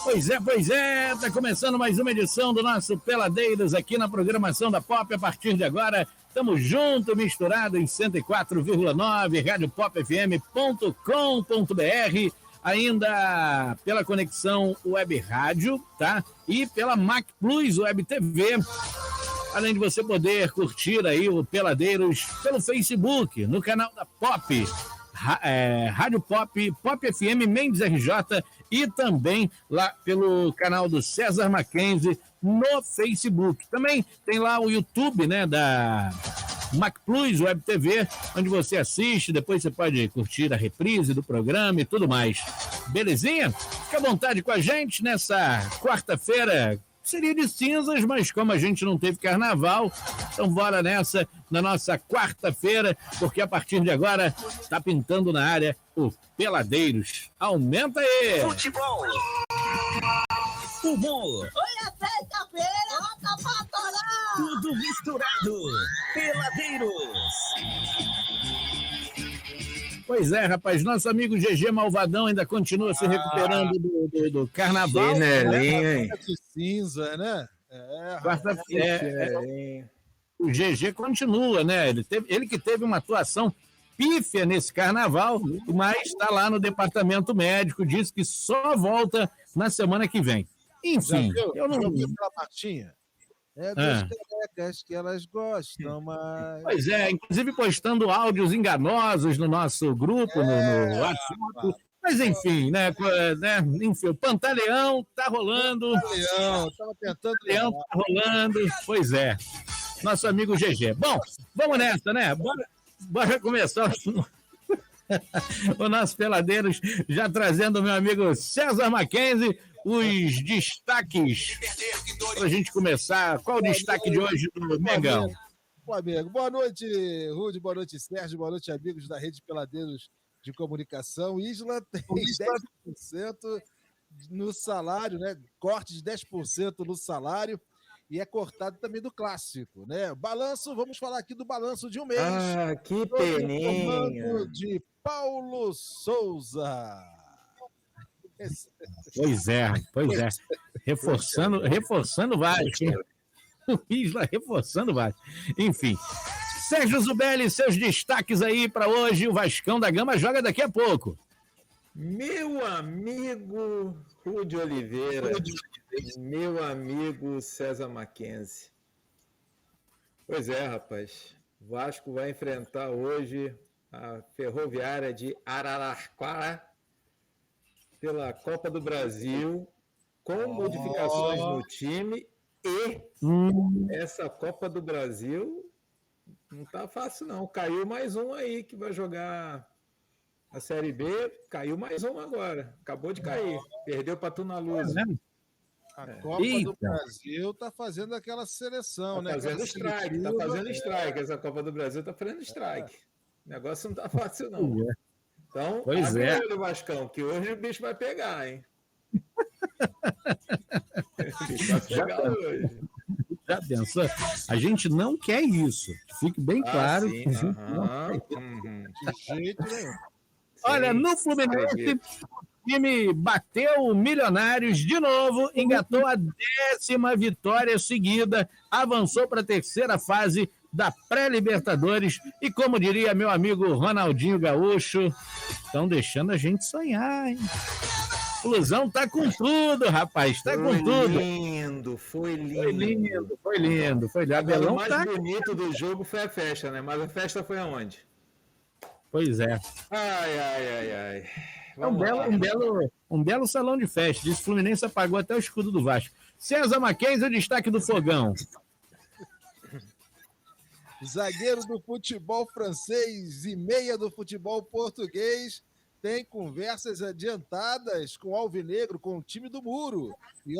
Pois é, tá começando mais uma edição do nosso Peladeiros aqui na programação da Pop. A partir de agora, estamos junto, misturado em 104,9, radiopopfm.com.br, ainda pela conexão Web Rádio, tá? E pela Mac Plus Web TV. Além de você poder curtir aí o Peladeiros pelo Facebook, no canal da Pop, Rádio Pop, Pop FM Mendes RJ e também lá pelo canal do César Mackenzie no Facebook. Também tem lá o YouTube, né, da Mac Plus Web TV, onde você assiste, depois você pode curtir a reprise do programa e tudo mais. Belezinha? Fica à vontade com a gente nessa quarta-feira. Seria de cinzas, mas como a gente não teve carnaval, então bora nessa, na nossa quarta-feira, porque a partir de agora tá pintando na área o Peladeiros. Aumenta aí! Futebol! Humor! Hoje é sexta-feira, volta pra torar! Tudo misturado! Peladeiros! Pois é, rapaz, nosso amigo GG Malvadão ainda continua se recuperando do carnaval. Chinelinho, hein? De cinza, né? O GG continua, né? Ele que teve uma atuação pífia nesse carnaval, mas está lá no departamento médico, diz que só volta na semana que vem. Enfim, eu não vi aquela partinha. É das carecas que elas gostam, mas... Pois é, inclusive postando áudios enganosos no nosso grupo, no WhatsApp. Mas enfim, né? Enfim, o Pantaleão tá rolando. Tava tentando... Pantaleão tá rolando. Pois é. Nosso amigo GG. Bom, vamos nessa, né? Bora começar o nosso Peladeiros, já trazendo o meu amigo César Mackenzie, os destaques para a gente começar. Qual o destaque de hoje do Mengão? Flamengo. Boa noite, Rude, boa noite, Sérgio, boa noite, amigos da Rede Peladeiros de Comunicação. Isla tem 10% no salário, né? Corte de 10% no salário e é cortado também do clássico, né? Balanço, vamos falar aqui do balanço de um mês. Ah, que peninha. De Paulo Souza. Pois é. Reforçando o Vasco. O Isla reforçando o Vasco. Enfim. Sérgio Zubelli, seus destaques aí para hoje. O Vascão da Gama joga daqui a pouco. Meu amigo Rude Oliveira, meu amigo César Mackenzie. Pois é, rapaz. O Vasco vai enfrentar hoje a Ferroviária de Araraquara pela Copa do Brasil, com modificações no time, e essa Copa do Brasil não tá fácil não. Caiu mais um aí que vai jogar a Série B, caiu mais um agora, acabou de cair, perdeu para Tunaluz. A Copa do Brasil tá fazendo aquela seleção, né? Fazendo strike, tá fazendo strike, essa Copa do Brasil tá fazendo strike. O negócio não tá fácil não. Então, abre o olho, Vascão, que hoje o bicho vai pegar, hein? O bicho vai pegar hoje. Já pensou? A gente não quer isso. Fique bem claro. Sim, De jeito nenhum. Olha, no Fluminense, o time bateu o Milionários de novo, engatou a 10ª vitória seguida, avançou para a terceira fase da pré-Libertadores e, como diria meu amigo Ronaldinho Gaúcho, estão deixando a gente sonhar, hein? Flusão tá com tudo, rapaz, tá com tudo. Foi lindo. Foi lindo. Agora, o mais bonito do jogo foi a festa, né? Mas a festa foi aonde? Pois é. Ai. Um belo salão de festa. Diz que o Fluminense apagou até o escudo do Vasco. César Mackenzie, o destaque do Fogão. Zagueiro do futebol francês e meia do futebol português tem conversas adiantadas com o Alvinegro, com o time do Muro. E,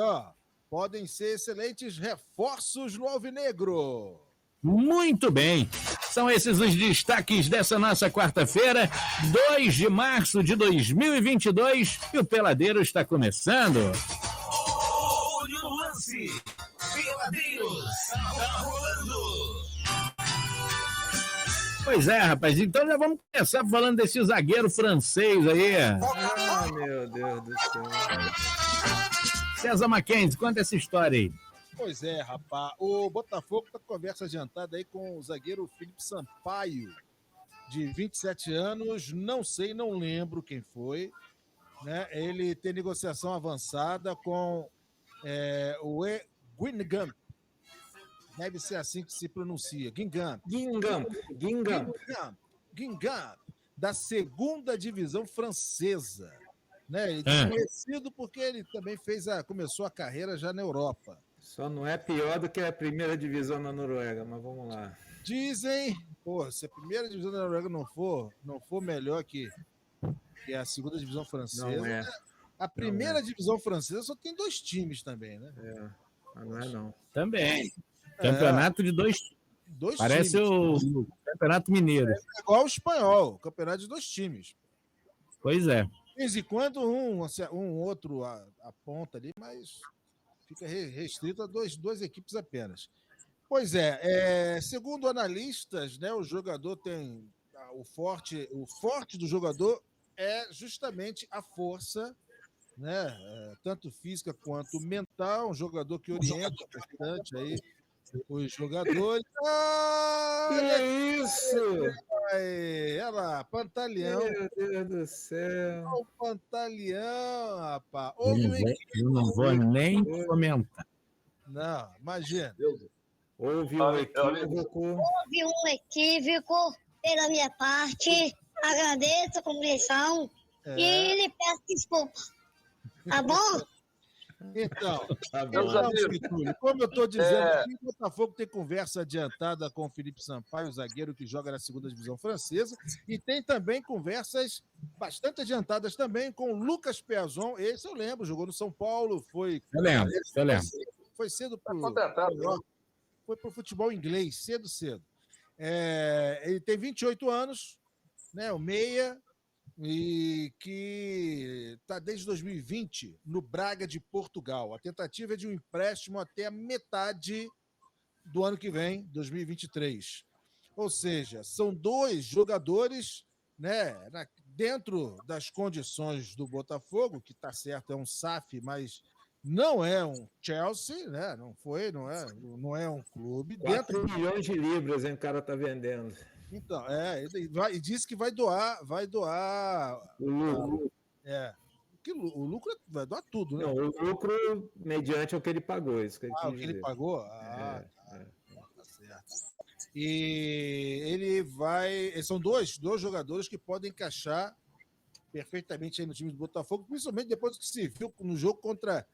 podem ser excelentes reforços no Alvinegro. Muito bem. São esses os destaques dessa nossa quarta-feira, 2 de março de 2022, e o Peladeiro está começando. Olho no lance. Peladeiros. Tá rolando. Pois é, rapaz. Então já vamos começar falando desse zagueiro francês aí. Ah, meu Deus do céu. César Mackenzie, conta essa história aí. Pois é, rapaz. O Botafogo está com conversa adiantada aí com o zagueiro Felipe Sampaio, de 27 anos. Não sei, não lembro quem foi. Né? Ele tem negociação avançada com o Guingamp. Deve ser assim que se pronuncia. Guingamp, da segunda divisão francesa. Né? Ele é conhecido porque ele também começou a carreira já na Europa. Só não é pior do que a primeira divisão na Noruega, mas vamos lá. Dizem, se a primeira divisão da Noruega não for melhor que a segunda divisão francesa, não é. A primeira divisão francesa só tem 2 times também, né? Mas não é não. Também. Campeonato de 2 times. Parece o Campeonato Mineiro. É igual o espanhol, campeonato de 2 times. Pois é. De vez em quando um outro aponta ali, mas fica restrito a duas equipes apenas. Pois segundo analistas, né, o jogador tem o forte do jogador é justamente a força, né, tanto física quanto mental, um jogador que orienta bastante aí os jogadores. Que isso? Olha lá, Pantaleão. Meu Deus do céu. O Pantaleão, rapaz. Eu não vou nem comentar. Não, imagina. Houve um equívoco. Houve um equívoco pela minha parte. Agradeço a compreensão e lhe peço desculpa. Tá bom? Então, Tá como eu estou dizendo aqui, o Botafogo tem conversa adiantada com o Felipe Sampaio, o zagueiro que joga na segunda divisão francesa, e tem também conversas bastante adiantadas também com o Lucas Piazon. Esse eu lembro, jogou no São Paulo, foi... Eu lembro. Foi cedo para o futebol inglês, cedo. Ele tem 28 anos, né, o meia, e que está desde 2020 no Braga de Portugal. A tentativa é de um empréstimo até a metade do ano que vem, 2023. Ou seja, são 2 jogadores, né, dentro das condições do Botafogo, que está certo, é um SAF, mas não é um Chelsea, né? Não é um clube. 4 milhões de libras, hein, o cara está vendendo. Então, ele disse que vai doar o lucro. O lucro vai doar tudo, né? Não, o lucro mediante o que ele pagou. Isso que o que ele pagou? Tá certo. E ele vai... São dois jogadores que podem encaixar perfeitamente aí no time do Botafogo, principalmente depois que se viu no jogo contra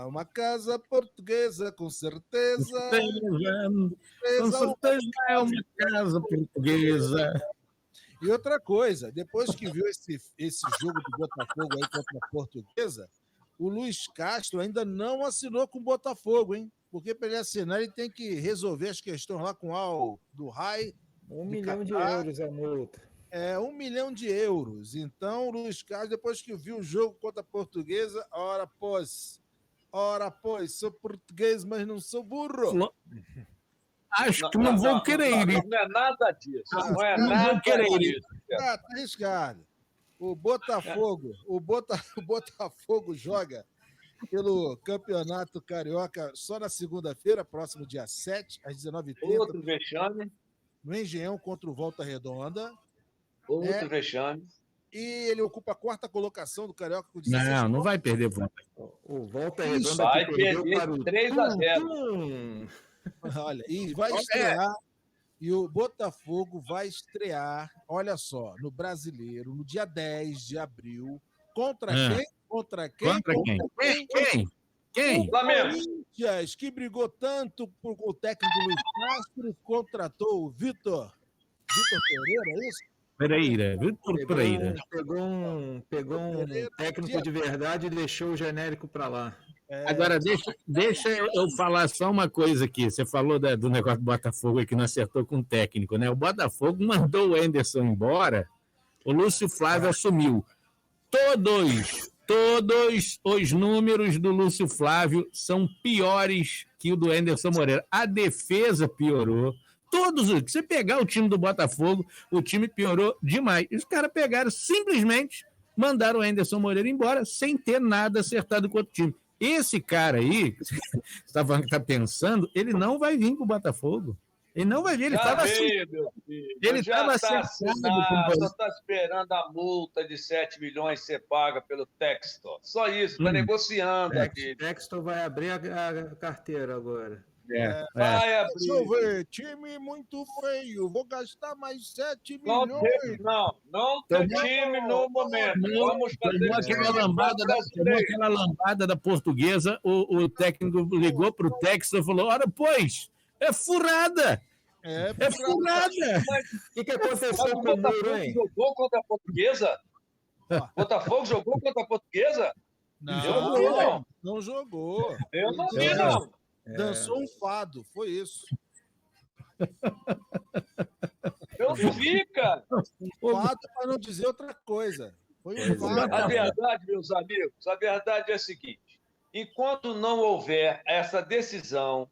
uma casa portuguesa, com certeza. Com certeza é uma casa portuguesa. E outra coisa, depois que viu esse jogo do Botafogo aí contra a Portuguesa, o Luiz Castro ainda não assinou com o Botafogo, hein? Porque para ele assinar, ele tem que resolver as questões lá com o do RAI. 1 milhão de euros a multa. 1 milhão de euros. Então, o Luiz Castro, depois que viu o jogo contra a Portuguesa, ora, pois, sou português, mas não sou burro. Acho que não vou querer ir. Não é nada disso. Não vou querer ir. Tá arriscado. O Botafogo joga pelo Campeonato Carioca só na segunda-feira, próximo dia 7, às 19h30. Outro vexame. No Engenhão contra o Volta Redonda. Outro vexame. E ele ocupa a 4ª colocação do Carioca com 16 não vai perder Volta. O Volta Redonda vai que perdeu perder para o 3-0. Olha, e vai estrear. E o Botafogo vai estrear, olha só, no Brasileiro, no dia 10 de abril. Contra quem? Contra Quem? O Corinthians, que brigou tanto com o técnico Luiz Castro, contratou o Vitor Pereira, é isso? Vitor Pereira. Pegou um técnico de verdade e deixou o genérico para lá. Agora, deixa eu falar só uma coisa aqui. Você falou do negócio do Botafogo aí que não acertou com o técnico, né? O Botafogo mandou o Anderson embora, o Lúcio Flávio assumiu. Todos os números do Lúcio Flávio são piores que o do Anderson Moreira. A defesa piorou. Se você pegar o time do Botafogo, o time piorou demais. E os caras pegaram, simplesmente mandaram o Anderson Moreira embora sem ter nada acertado com o outro time. Esse cara aí, você tá pensando, ele não vai vir pro Botafogo. Ele não vai vir, ele Já estava veio, meu filho. ele Já tava está acertado assinado, com só está esperando a multa de 7 milhões ser paga pelo Textor. Só isso, está negociando aqui. Textor vai abrir a carteira agora. Vai Deixa eu abrir. ver, time muito feio, vou gastar mais 7 Não milhões. tem time no momento. Vamos fazer Tomou aquela lambada da Portuguesa, o técnico ligou pro Textor e falou: ora, pois, é furada! É furada! O que aconteceu Mas o com o Muro, Botafogo hein? jogou contra a Portuguesa? Botafogo jogou contra a Portuguesa? Eu não vi, não. Não jogou. Eu não vi, não. Dançou um fado, foi isso. Eu não vi, cara. Fado para não dizer outra coisa. Foi um fado. A verdade, meus amigos, a verdade é a seguinte: enquanto não houver essa decisão,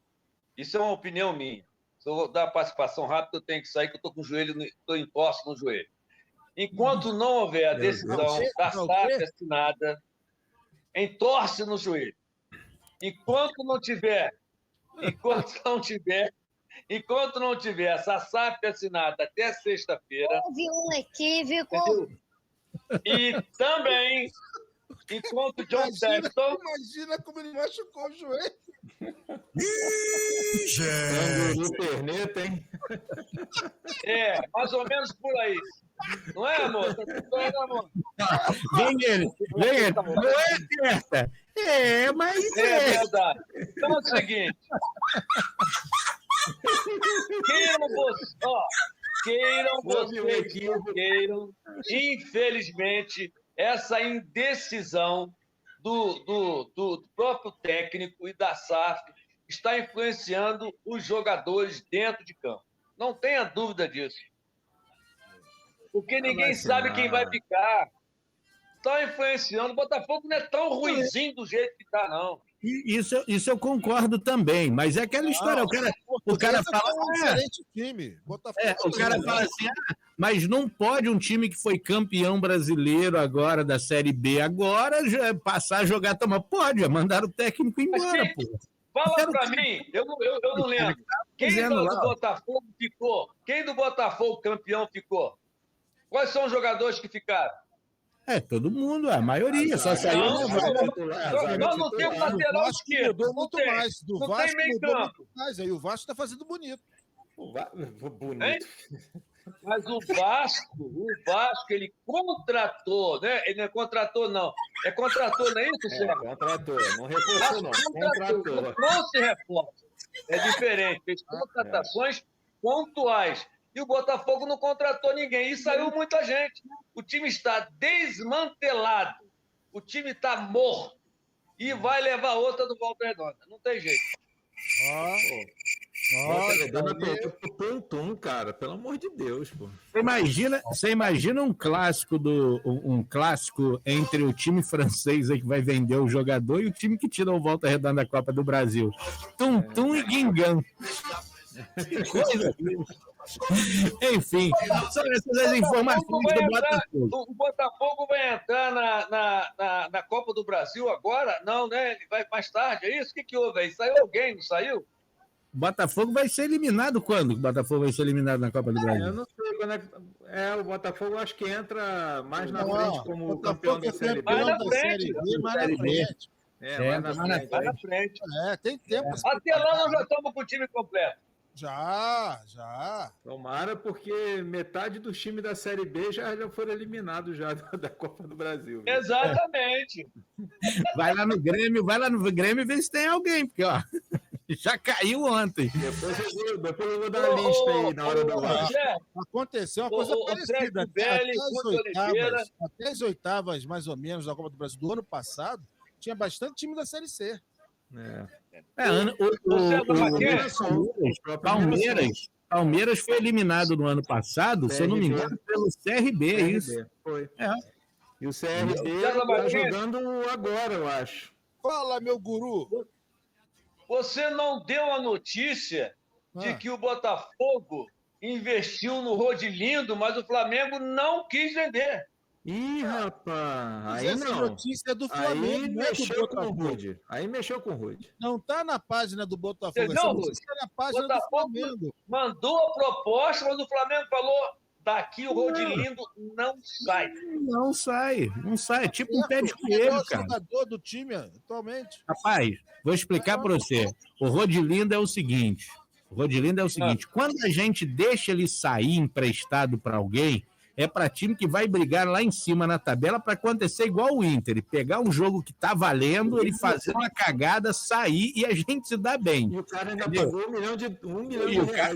isso é uma opinião minha. Se eu dar participação rápida, eu tenho que sair, que eu estou com o joelho, estou em tosse no joelho. Enquanto não houver a decisão da SAF assinada, entorce no joelho. Enquanto não tiver essa SAF assinada até sexta-feira. Houve um equívoco. Entendeu? E também, enquanto John Textor. Imagina como ele machucou o joelho. Canguru perneta, hein? É, mais ou menos por aí. Não é, amor? Tá tudo aí, amor? Vem ele. Não é certa. Mas É verdade. Então é o seguinte. Queiram vocês, não queiram, infelizmente, essa indecisão do próprio técnico e da SAF está influenciando os jogadores dentro de campo. Não tenha dúvida disso. Porque ninguém sabe quem vai ficar. Está influenciando. O Botafogo não é tão ruinzinho do jeito que está, não. Isso eu concordo também, mas é aquela história. O cara fala. Um excelente time. O cara fala assim: mas não pode um time que foi campeão brasileiro agora da Série B agora já passar a jogar. Pode, mandaram o técnico embora. Fala para mim, eu não lembro. Quem do Botafogo ficou? Quem do Botafogo campeão ficou? Quais são os jogadores que ficaram? Todo mundo, a maioria, só saiu. Nós não temos lateral esquerdo. Mudou muito mais. Do não Vasco tem meio mudou campo. muito mais. Aí o Vasco está fazendo bonito. Bonito. Hein? Mas o Vasco, ele contratou, né? Ele não é contratou, não. É contratou, não é isso, Sérgio? Contratou, não reforçou, não. Contratou. Não trouxe reforço. É diferente. Fez contratações pontuais. E o Botafogo não contratou ninguém. E saiu muita gente. O time está desmantelado. O time está morto. E vai levar outra do Volta Redonda. Não tem jeito. Tum, cara. Pelo amor de Deus, pô. Você imagina um clássico entre o time francês aí que vai vender o jogador e o time que tira o Volta Redonda da Copa do Brasil. Tum e Guingamp. Que coisa. Enfim, são essas as informações do Botafogo. O Botafogo vai entrar na Copa do Brasil agora? Não, né? Ele vai mais tarde, é isso? O que houve aí? Saiu alguém, não saiu? O Botafogo vai ser eliminado quando? O Botafogo vai ser eliminado na Copa do Brasil? Eu não sei quando o Botafogo acho que entra mais na frente como campeão da Série B. Mais na frente. Mais na frente. Tem tempo. Até lá nós já estamos com o time completo. Já. Tomara, porque metade do time da Série B já foram eliminados já da Copa do Brasil. Viu? Exatamente. Vai lá no Grêmio e vê se tem alguém, porque já caiu ontem. Depois eu vou dar a lista aí na hora do lado. Aconteceu uma coisa parecida. Até as oitavas, mais ou menos, da Copa do Brasil do ano passado, tinha bastante time da Série C. Palmeiras foi eliminado no ano passado, se eu não me engano, pelo CRB, é isso. Foi. E o CRB está jogando agora, eu acho. Fala, meu guru. Você não deu a notícia de que o Botafogo investiu no Rodilindo, mas o Flamengo não quis vender. Ih, rapaz, Mas aí essa não. notícia é do Aí Flamengo, não é do mexeu com o Botafogo. Rude. Aí mexeu com o Rude. Não tá na página do Botafogo. Entendeu, Essa Rude? notícia é na página do Botafogo Flamengo. mandou a proposta, mas o Flamengo falou: daqui o Rodilindo não sai. Não sai, não sai. É tipo um pé de É o coelho, melhor cara. jogador do time atualmente. Rapaz, vou explicar para você. O Rodilindo é o seguinte. Quando a gente deixa ele sair emprestado para alguém, é para time que vai brigar lá em cima na tabela para acontecer igual o Inter, pegar um jogo que tá valendo, ele fazer uma cagada, sair e a gente se dá bem. E o cara ainda Entendeu? pagou um milhão E, de o reais. cara-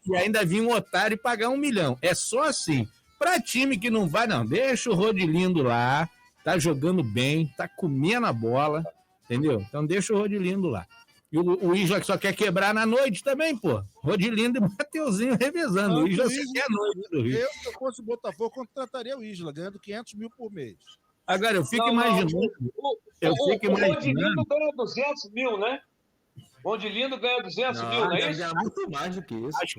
e ainda vir um otário e pagar 1 milhão. É só assim. Para time que não vai, não, deixa o Rodilindo lá, tá jogando bem, tá comendo a bola, entendeu? Então deixa o Rodilindo lá. E o Isla que só quer quebrar na noite também, pô. Rodilindo e Mateuzinho revezando. O Isla só quer a noite do Rio. Eu, se eu fosse o Botafogo, contrataria o Isla, ganhando 500 mil por mês. Agora, eu fico Não, imaginando. O imaginando. Rodilindo ganha 200 mil, né? O Rodilindo ganha 200 mil, não é deve isso? ganhar muito mais do que isso. Acho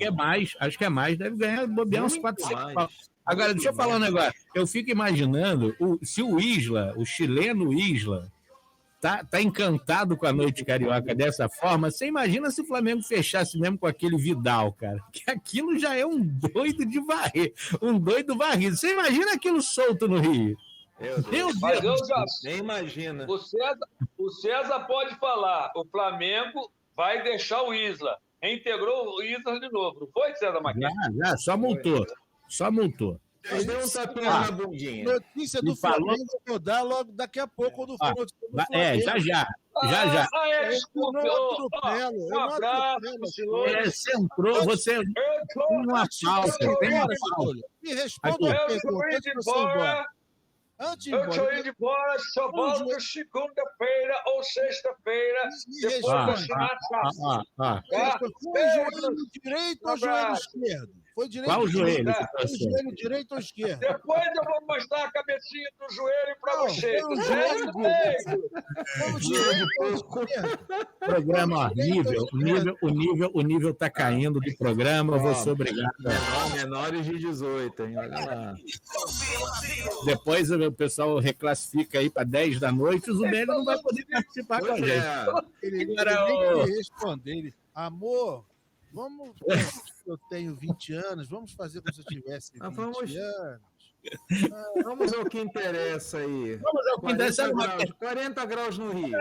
que é mais. Deve ganhar bobear uns Muito 400 mais. pau. Agora, deixa eu falar um negócio. Eu fico imaginando se o Isla, o chileno Isla, tá encantado com a noite carioca dessa forma. Você imagina se o Flamengo fechasse mesmo com aquele Vidal, cara? Que aquilo já é um doido de varrer. Um doido varrido. Você imagina aquilo solto no Rio? Meu Deus. Meu Mas Deus. eu já. Nem imagina. O César pode falar: o Flamengo vai deixar o Isla. Reintegrou o Isla de novo. Não foi, César Maquete? Já, só multou. Só multou. Mas deu um tapinha na bundinha. Notícia do Me falou- Flamengo, eu vou dar logo daqui a pouco, quando for notícia do Flamengo. Já. Ah, é, Eu desculpe. não atropelo, eu Um não abraço, atropelo, senhores. Você entrou, você Eu tô, tem uma falta, tem uma falta. Me responda Aqui. uma eu tô pergunta indo antes de você ir embora. embora. Antes de ir Eu tô embora, indo embora, só volto segunda-feira ou sexta-feira, me depois da responde. final. Ah. Foi joelho direito ou joelho Abraço. esquerdo? Foi direito Qual ou o joelho Tá. que Foi passou? joelho direito ou esquerdo? Depois eu vou mostrar a cabecinha do joelho pra Não, vocês. foi o Tá joelho certo? do- Ei, Foi o direito ou esquerdo? Programa horrível, o nível tá caindo do programa, eu vou ser obrigado. Menores de 18, hein? Olha lá. Depois o pessoal reclassifica aí para 10 da noite, o Zubelli não vai poder participar com a Pois gente. é. Ele Agora, nem ô- queria responder. Ele, amor, vamos. Eu tenho 20 anos, vamos fazer como se eu tivesse 20 vamos- anos. Vamos ao que interessa aí. Vamos ao que interessa. 40 graus no Rio.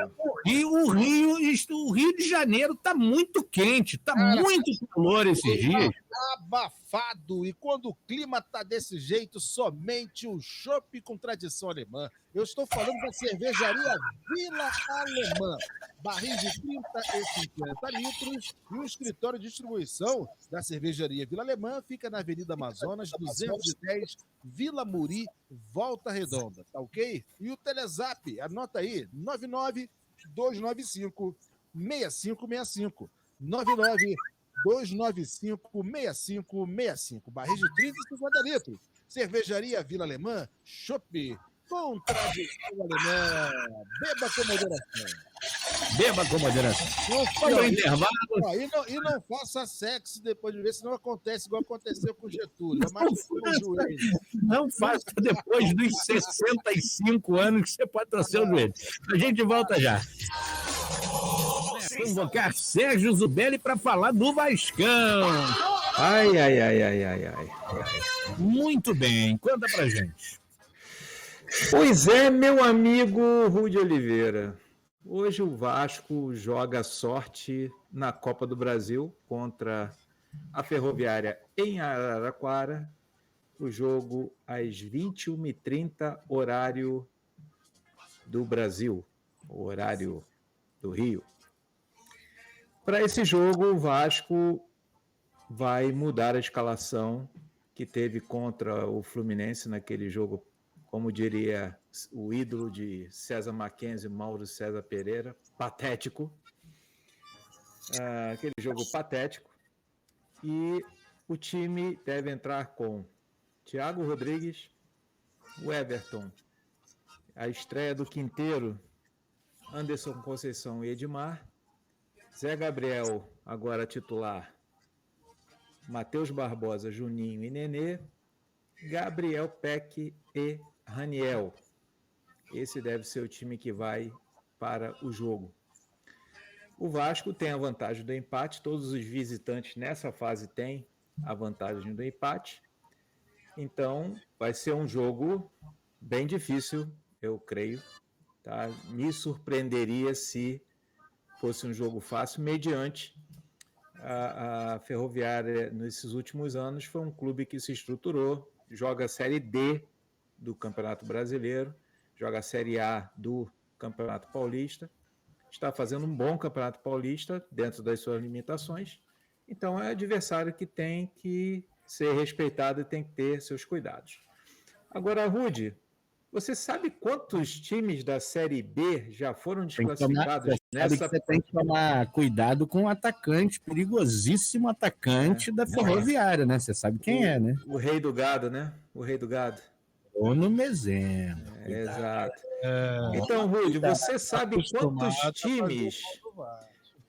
O Rio de Janeiro tá muito quente, tá muito calor esses dias. Abafado. E quando o clima tá desse jeito, somente o chopp com tradição alemã. Eu estou falando da cervejaria Vila Alemã. Barris de 30 e 50 litros e o escritório de distribuição da cervejaria Vila Alemã fica na Avenida Amazonas, 210, Vila Muri, Volta Redonda. Tá ok? E o Telezap, anota aí, 99-295-6565. 99-295-6565. Barris de 30 e 50 litros. Cervejaria Vila Alemã, chopp com tradição alemã. Beba com moderação. Beba com moderação. Vamos ao intervalo. Ó, e não faça sexo depois de ver, senão acontece igual aconteceu com o Getúlio. É mais o joelho. Não faça depois dos 65 anos que você pode torcer o joelho. A gente volta já. Convocar Sérgio Zubelli para falar do Vascão. Ai. Muito bem, conta pra gente. Pois é, meu amigo Rude Oliveira. Hoje o Vasco joga sorte na Copa do Brasil contra a Ferroviária em Araraquara. O jogo às 21h30, horário do Brasil, horário do Rio. Para esse jogo, o Vasco vai mudar a escalação que teve contra o Fluminense naquele jogo, como diria o ídolo de César Mackenzie, Mauro César Pereira, patético. Aquele jogo patético. E o time deve entrar com Thiago Rodrigues, o Everton, a estreia do Quinteiro, Anderson Conceição e Edmar, Zé Gabriel, agora titular, Matheus Barbosa, Juninho e Nenê, Gabriel Peck e Raniel. Esse deve ser o time que vai para o jogo. O Vasco tem a vantagem do empate, todos os visitantes nessa fase têm a vantagem do empate. Então, vai ser um jogo bem difícil, eu creio. Tá? Me surpreenderia se fosse um jogo fácil, mediante a Ferroviária, nesses últimos anos, foi um clube que se estruturou, joga a Série D do Campeonato Brasileiro, joga a Série A do Campeonato Paulista, está fazendo um bom Campeonato Paulista dentro das suas limitações, então é adversário que tem que ser respeitado e tem que ter seus cuidados. Agora, Rudy, você sabe quantos times da Série B já foram desclassificados nessa... Você tem que tomar cuidado com o atacante, perigosíssimo atacante da Ferroviária, né? Você sabe quem é, né? O rei do gado, né? O rei do gado. Ono Mezeno. Exato. Então, Rudy, você sabe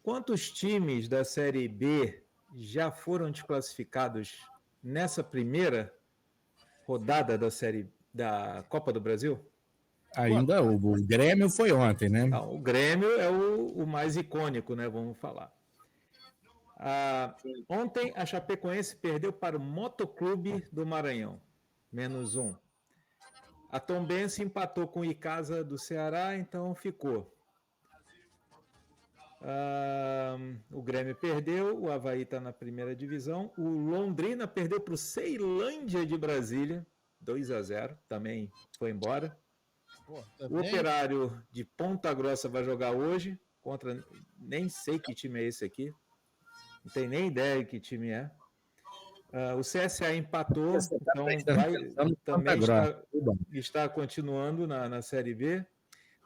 quantos times da Série B já foram desclassificados nessa primeira rodada da Copa do Brasil? Ainda o Grêmio foi ontem, né? Não, o Grêmio é o mais icônico, né? Vamos falar. Ontem a Chapecoense perdeu para o Motoclube do Maranhão, -1. A Tombense empatou com o Icasa do Ceará, então ficou. O Grêmio perdeu, o Avaí está na primeira divisão, o Londrina perdeu para o Ceilândia de Brasília, 2-0, também foi embora. O Operário de Ponta Grossa vai jogar hoje contra, nem sei que time é esse aqui, não tenho nem ideia de que time é. O CSA empatou, então também está continuando na Série B,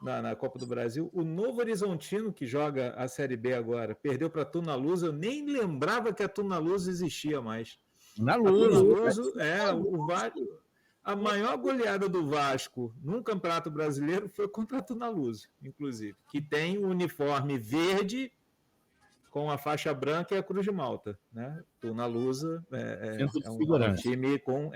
na Copa do Brasil. O Novo Horizontino, que joga a Série B agora, perdeu para a Tunaluso. Eu nem lembrava que a Tunaluso existia mais. A maior goleada do Vasco num Campeonato Brasileiro foi contra a Tunaluso, inclusive, que tem o uniforme verde com a faixa branca e a cruz de Malta, né? Tunaluso é um time com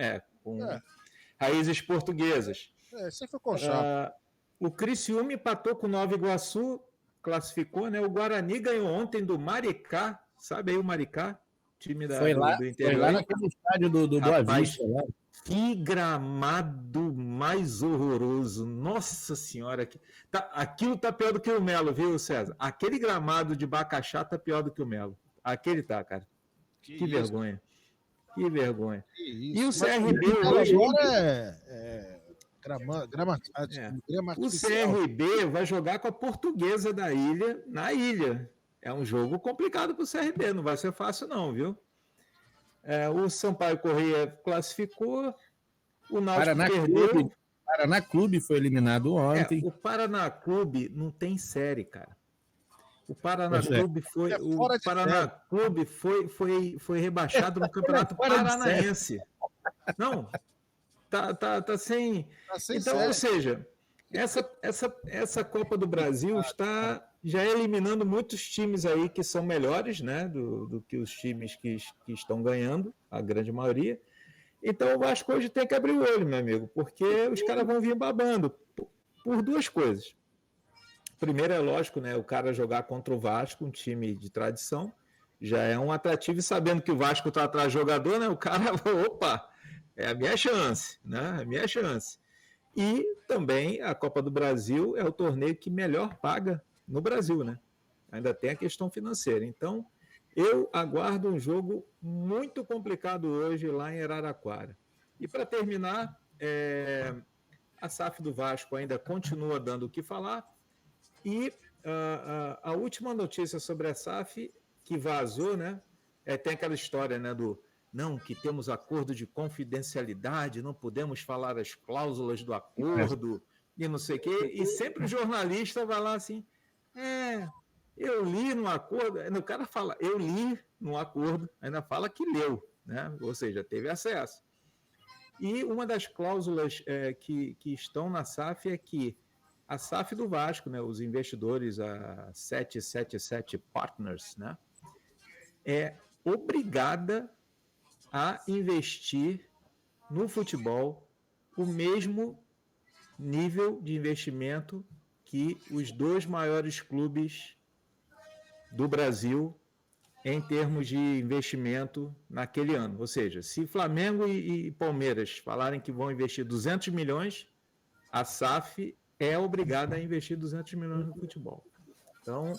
raízes portuguesas. Você foi com chapa. O Criciúma empatou com o Nova Iguaçu, classificou, né? O Guarani ganhou ontem do Maricá, sabe aí o Maricá? Time do interior. Foi lá naquele estádio do Boa Vista, né? Que gramado mais horroroso. Nossa Senhora. Aquilo tá pior do que o Melo, viu, César? Aquele gramado de Bacaxá tá pior do que o Melo. Aquele tá, cara. Que vergonha. Que vergonha. E o CRB hoje... O CRB vai jogar com a Portuguesa da Ilha, na Ilha. É um jogo complicado para o CRB, não vai ser fácil não, viu? O Sampaio Corrêa classificou, o Náutico perdeu. O Paraná Clube foi eliminado ontem. O Paraná Clube não tem série, cara. O Paraná Clube foi rebaixado no Campeonato Paranaense. Não, tá sem... Então, série. Ou seja, essa Copa do Brasil está já eliminando muitos times aí que são melhores, né, do que os times que estão ganhando, a grande maioria. Então o Vasco hoje tem que abrir o olho, meu amigo, porque os caras vão vir babando por duas coisas. Primeiro, é lógico, né, o cara jogar contra o Vasco, um time de tradição, já é um atrativo, e sabendo que o Vasco está atrás do jogador, né, o cara, opa, é a minha chance, né, é a minha chance. E também a Copa do Brasil é o torneio que melhor paga no Brasil, né? Ainda tem a questão financeira. Então, eu aguardo um jogo muito complicado hoje lá em Araraquara. E para terminar, a SAF do Vasco ainda continua dando o que falar. E a última notícia sobre a SAF que vazou, né? Tem aquela história, né, que temos acordo de confidencialidade, não podemos falar as cláusulas do acordo e não sei o quê. E sempre o jornalista vai lá assim, eu li no acordo. O cara fala, eu li no acordo, ainda fala que leu, né? Ou seja, teve acesso. E uma das cláusulas que estão na SAF é que a SAF do Vasco, né, os investidores, a 777 Partners, né, é obrigada a investir no futebol o mesmo nível de investimento que os 2 maiores clubes do Brasil em termos de investimento naquele ano. Ou seja, se Flamengo e Palmeiras falarem que vão investir 200 milhões, a SAF é obrigada a investir 200 milhões no futebol. Então,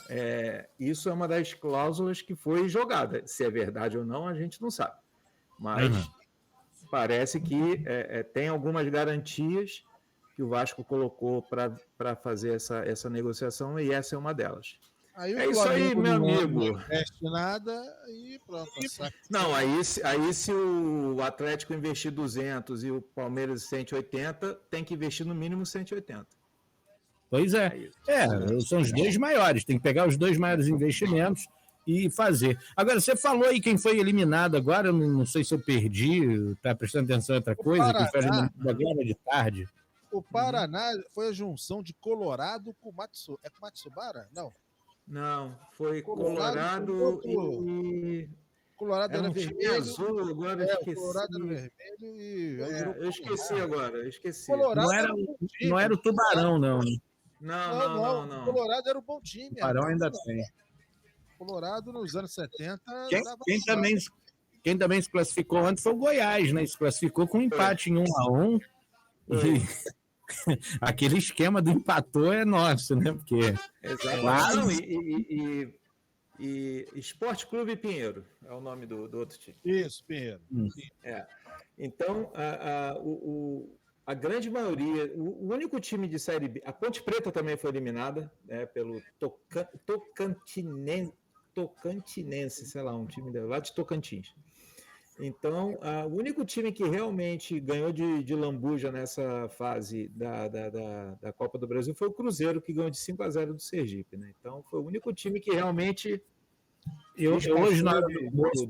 isso é uma das cláusulas que foi jogada. Se é verdade ou não, a gente não sabe. Mas parece que tem algumas garantias que o Vasco colocou para fazer essa negociação, e essa é uma delas. Aí É isso aí, meu amigo. Não investe nada e pronto. Não, aí se o Atlético investir 200 e o Palmeiras 180, tem que investir no mínimo 180. Pois é. São os 2 maiores. Tem que pegar os 2 maiores investimentos e fazer. Agora, você falou aí quem foi eliminado agora, eu não sei se eu perdi, tá prestando atenção em outra coisa, quem foi eliminado agora de tarde. O Paraná foi a junção de Colorado com Matsu. É com Matsubara? Não, foi Colorado e... Colorado era um time vermelho. Azul, agora eu esqueci. Colorado era vermelho e... eu esqueci agora, eu esqueci. Colorado Não era o Tubarão, não. Não. Colorado era um bom time. O Tubarão ainda tem. Colorado nos anos 70... Quem também se classificou ontem foi o Goiás, né? Se classificou com um empate em 1-1. E aquele esquema do empatou é nosso, né? Porque e Esporte Clube Pinheiro é o nome do outro time. Isso, Pinheiro. Então, a grande maioria, o único time de Série B, a Ponte Preta também foi eliminada, pelo Tocantinense, sei lá, um time lá de Tocantins. Então, o único time que realmente ganhou de lambuja nessa fase da Copa do Brasil foi o Cruzeiro, que ganhou de 5-0 do Sergipe, né? Então, foi o único time que realmente... Eu hoje, na hora do almoço,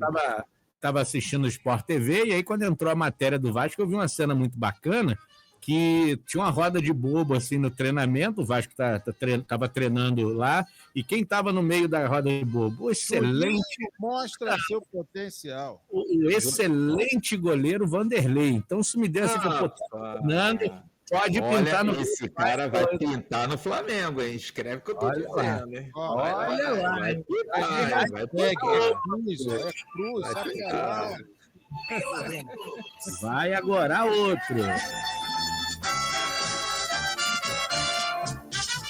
estava assistindo o Sport TV, e aí quando entrou a matéria do Vasco, eu vi uma cena muito bacana, que tinha uma roda de bobo assim no treinamento, o Vasco estava treinando lá, e quem estava no meio da roda de bobo? O excelente... Mostra seu potencial. O excelente goleiro Vanderlei. Então, se me desse que eu Fernando, pode pintar no... Esse cara vai pintar no Flamengo, hein? Escreve o que eu tô dizendo, hein? Olha lá. Vai pintar. Vai agora outro.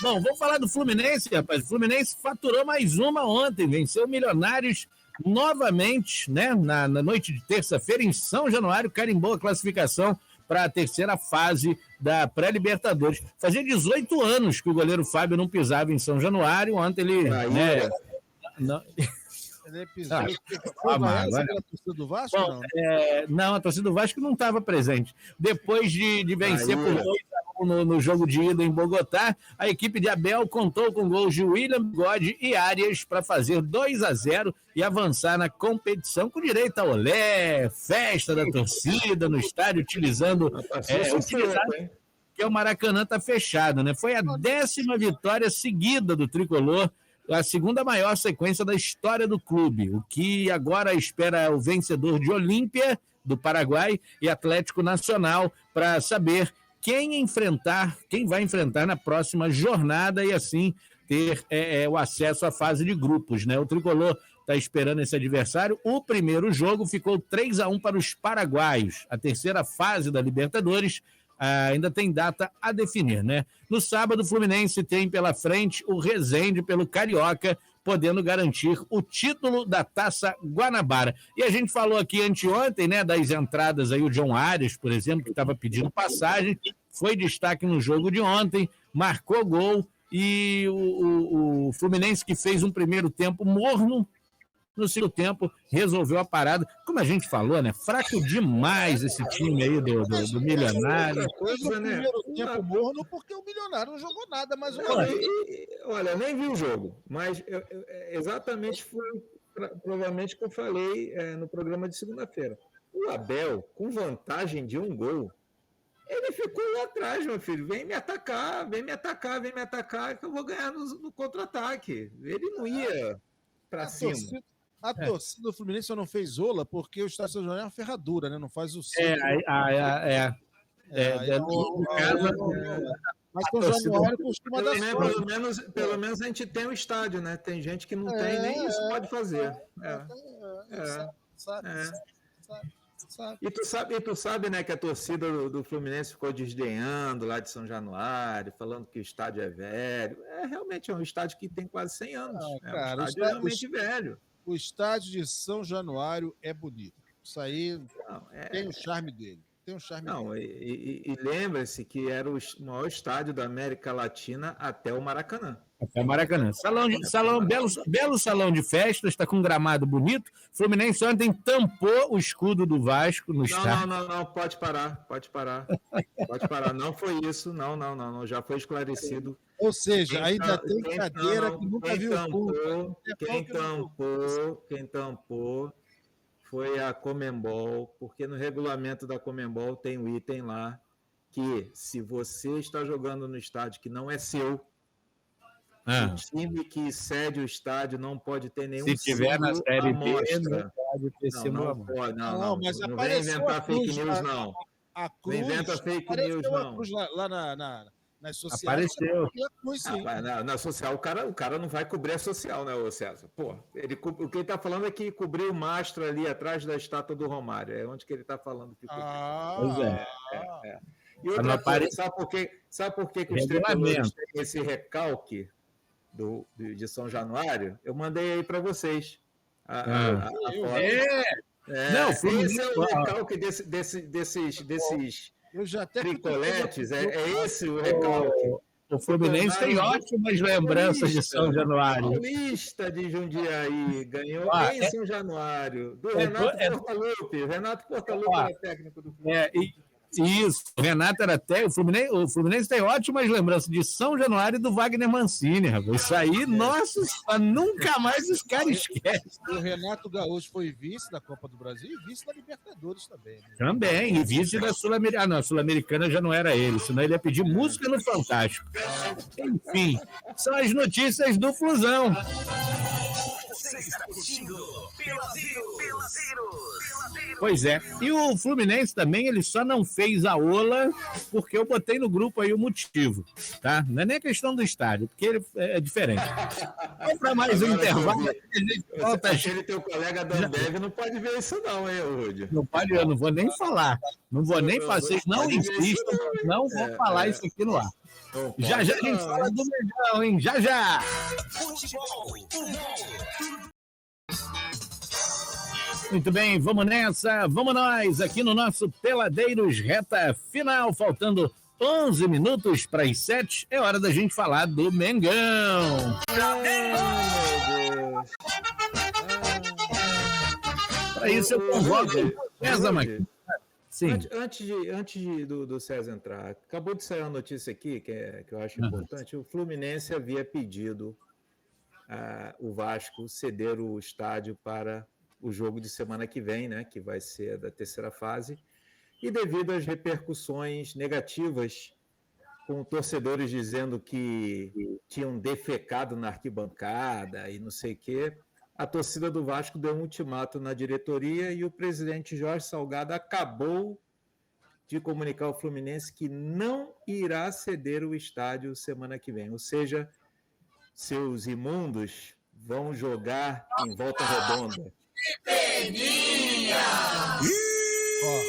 Bom, vamos falar do Fluminense, rapaz. O Fluminense faturou mais uma ontem, venceu o Milionários novamente, né? Na noite de terça-feira, em São Januário, carimbou a classificação para a terceira fase da pré-Libertadores. Fazia 18 anos que o goleiro Fábio não pisava em São Januário, ontem ele... Ele pisou. A torcida do Vasco? Bom, não, a torcida do Vasco não estava presente. Depois de vencer por 2-1 no jogo de ida em Bogotá, a equipe de Abel contou com gols de William Bigode e Arias para fazer 2-0 e avançar na competição com direito a olé, festa da torcida no estádio, utilizando que o Maracanã está fechado, né? Foi a 10ª vitória seguida do Tricolor, a segunda maior sequência da história do clube, o que agora espera o vencedor de Olímpia, do Paraguai, e Atlético Nacional, para saber quem vai enfrentar na próxima jornada e assim ter o acesso à fase de grupos, né? O Tricolor está esperando esse adversário. O primeiro jogo ficou 3-1 para os paraguaios. A terceira fase da Libertadores ainda tem data a definir, né? No sábado, o Fluminense tem pela frente o Resende pelo Carioca, podendo garantir o título da Taça Guanabara. E a gente falou aqui anteontem, né, das entradas aí, o John Arias, por exemplo, que estava pedindo passagem, foi destaque no jogo de ontem, marcou gol, e o Fluminense, que fez um primeiro tempo morno, no segundo tempo resolveu a parada. Como a gente falou, né? Fraco demais esse time aí do Milionário. Foi no primeiro tempo morno porque o Milionário não jogou nada, mas olha, nem vi o jogo, mas exatamente foi provavelmente que eu falei no programa de segunda-feira. O Abel, com vantagem de 1 gol, ele ficou lá atrás, meu filho. Vem me atacar, que eu vou ganhar no contra-ataque. Ele não ia para cima. A torcida do Fluminense só não fez ola porque o estádio São Januário é uma ferradura, né? Não faz o No caso, Mas São Januário costuma dar sorte. Pelo menos a gente tem o estádio, né? Tem gente que não tem, nem isso pode fazer. Sabe. E tu sabe, né, que a torcida do Fluminense ficou desdenhando lá de São Januário, falando que o estádio é velho. Realmente é um estádio que tem quase 100 anos. Cara, um estádio realmente velho. O estádio de São Januário é bonito. Isso aí tem o charme dele. E lembra-se que era o maior estádio da América Latina até o Maracanã. Até o Maracanã. Belo salão de festas, está com um gramado bonito. Fluminense ontem tampou o escudo do Vasco no estádio. Não, pode parar. Pode parar. Não foi isso, não, já foi esclarecido. Ou seja, ainda tem cadeira que nunca viu o fundo. Quem tampou foi a Conmebol, porque no regulamento da Conmebol tem um item lá que, se você está jogando no estádio que não é seu, o time que cede o estádio não pode ter nenhum se tiver na Série B, não pode ter símbolo. Não, mas não vem inventar fake news, não. A Cruz, não inventa fake news, não. Cruz lá nas sociais. Apareceu. Na social, o cara não vai cobrir a social, né, ô César? Pô, o que ele tá falando é que cobriu o mastro ali atrás da estátua do Romário. É onde que ele tá falando que cobriu. Pois é. E outra coisa, sabe por que os tricolores têm esse recalque de São Januário? Eu mandei aí para vocês a foto. Esse é o recalque desses tricoletes, esse o recalque. O Fluminense tem ótimas lembranças de São Januário. Paulista de Jundiaí ganhou em São Januário, do Renato Portaluppi. Renato Portaluppi era técnico do Fluminense. Isso, o Renato era até. O Fluminense tem ótimas lembranças de São Januário e do Wagner Mancini, rapaz. Isso aí, nossa, nunca mais os caras esquecem. O Renato Gaúcho foi vice da Copa do Brasil e vice da Libertadores também. Né? Também, e vice da Sul-Americana. Não, a Sul-Americana já não era ele, senão ele ia pedir música no Fantástico. Enfim, são as notícias do Flusão. Você está curtindo Peladeiros. Pois é. E o Fluminense também, ele só não fez a ola porque eu botei no grupo aí o motivo, tá? Não é nem a questão do estádio, porque ele é diferente. Vamos para mais um intervalo. Aquele teu colega da Ambev não pode ver isso não, hein, Rudy? Não pode, eu não vou nem falar. Não vou nem fazer. Vocês não insistam, não vou falar isso aqui no ar. Já a gente fala do Mengão, hein? Já! Futebol. Muito bem, vamos nessa, vamos nós, aqui no nosso Peladeiros reta final, faltando 11 minutos para as 7, é hora da gente falar do Mengão. Para isso eu convoco o César Maquim. Sim. Antes do César entrar, acabou de sair uma notícia aqui que eu acho importante. O Fluminense havia pedido o Vasco ceder o estádio para o jogo de semana que vem, né, que vai ser da terceira fase, e devido às repercussões negativas, com torcedores dizendo que tinham defecado na arquibancada e não sei o quê, a torcida do Vasco deu um ultimato na diretoria e o presidente Jorge Salgado acabou de comunicar ao Fluminense que não irá ceder o estádio semana que vem, ou seja, seus imundos vão jogar em Volta Redonda.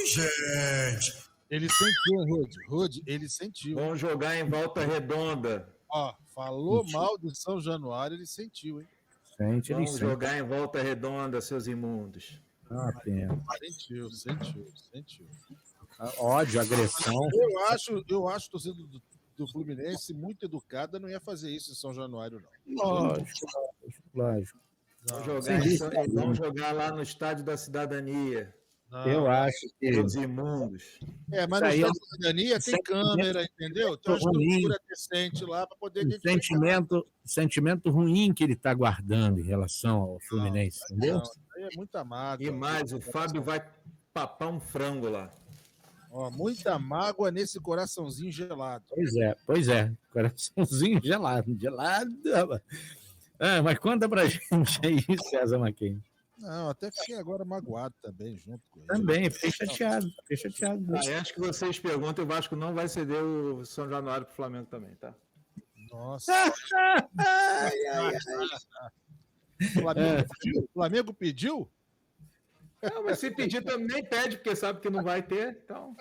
Gente! Ele sentiu, Rudy, ele sentiu. Vão jogar em Volta Redonda. Falou mal de São Januário, ele sentiu, hein? Vão jogar em Volta Redonda, seus imundos. Pena. Sentiu. Ódio, agressão. Eu acho que o torcedor do Fluminense, muito educada, não ia fazer isso em São Januário, não. Lógico. Vão jogar lá no Estádio da Cidadania. Eu acho que... Os imundos. Mas no Estádio da Cidadania tem câmera, entendeu? Tem uma estrutura decente lá para poder... Sentimento ruim que ele está guardando em relação ao Fluminense, entendeu? É muita mágoa. E mais, o Fábio vai papar um frango lá. Muita mágoa nesse coraçãozinho gelado. Pois é. Coraçãozinho gelado. Mas conta pra gente aí, César Maquim. Não, até fiquei agora magoado também, junto com ele. Também, fiquei chateado. Fiquei chateado. Antes que vocês perguntem, o Vasco não vai ceder o São Januário pro Flamengo também, tá? Nossa. Flamengo pediu? Não, mas se pedir também nem pede, porque sabe que não vai ter, então